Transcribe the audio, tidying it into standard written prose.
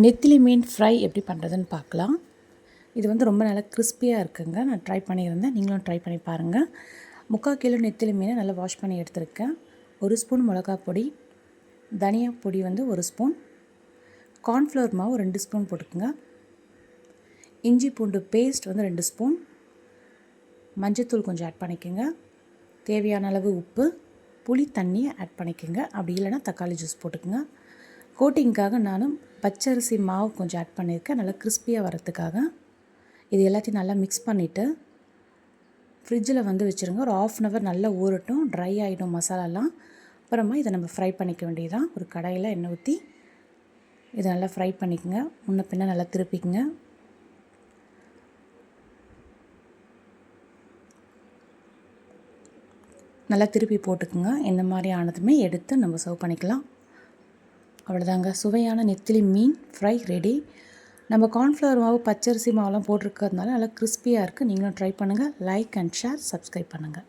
நெத்திலி மீன் ஃப்ரை எப்படி பண்ணுறதுன்னு பார்க்கலாம். இது வந்து ரொம்ப நல்லா கிறிஸ்பியாக இருக்குங்க. நான் ட்ரை பண்ணியிருந்தேன், நீங்களும் ட்ரை பண்ணி பாருங்கள். 3/4 கிலோ நெத்திலி மீனை நல்லா வாஷ் பண்ணி எடுத்துருக்கேன். 1 ஸ்பூன் மிளகா பொடி, தனியா பொடி வந்து 1 ஸ்பூன், கார்ன்ஃப்ளவர் மாவு 2 ஸ்பூன் போட்டுக்குங்க, இஞ்சி பூண்டு பேஸ்ட் வந்து 2 ஸ்பூன், மஞ்சத்தூள் கொஞ்சம் ஆட் பண்ணிக்கோங்க, தேவையான அளவு உப்பு, புளி தண்ணியை ஆட் பண்ணிக்கோங்க. அப்படி இல்லைனா தக்காளி ஜூஸ் போட்டுக்குங்க. கோட்டிங்க்காக நானும் பச்சரிசி மாவு கொஞ்சம் ஆட் பண்ணியிருக்கேன், நல்லா கிறிஸ்பியாக வரத்துக்காக. இது எல்லாத்தையும் நல்லா மிக்ஸ் பண்ணிவிட்டு ஃப்ரிட்ஜில் வந்து வச்சுருங்க. ஒரு 1/2 hour நல்லா ஊறட்டும், ட்ரை ஆகிடும் மசாலாலாம். அப்புறமா இதை நம்ம ஃப்ரை பண்ணிக்க வேண்டியதுதான். ஒரு கடாயில் எண்ணெய் ஊற்றி இதை நல்லா ஃப்ரை பண்ணிக்கோங்க. முன்ன பின்ன நல்லா திருப்பிக்குங்க. நல்லா திருப்பி போட்டுக்குங்க. இந்த மாதிரி ஆனதுமே எடுத்து நம்ம சர்வ் பண்ணிக்கலாம். அவ்வளோதாங்க, சுவையான நெத்திலி மீன் ஃப்ரை ரெடி. நம்ம கார்ன்ஃப்ளவர் மாவு, பச்சரிசி மாவுலாம் போட்டிருக்கிறதுனால நல்லா கிறிஸ்பியாக இருக்குது. நீங்களும் ட்ரை பண்ணுங்கள். லைக் அண்ட் ஷேர், சப்ஸ்கிரைப் பண்ணுங்கள்.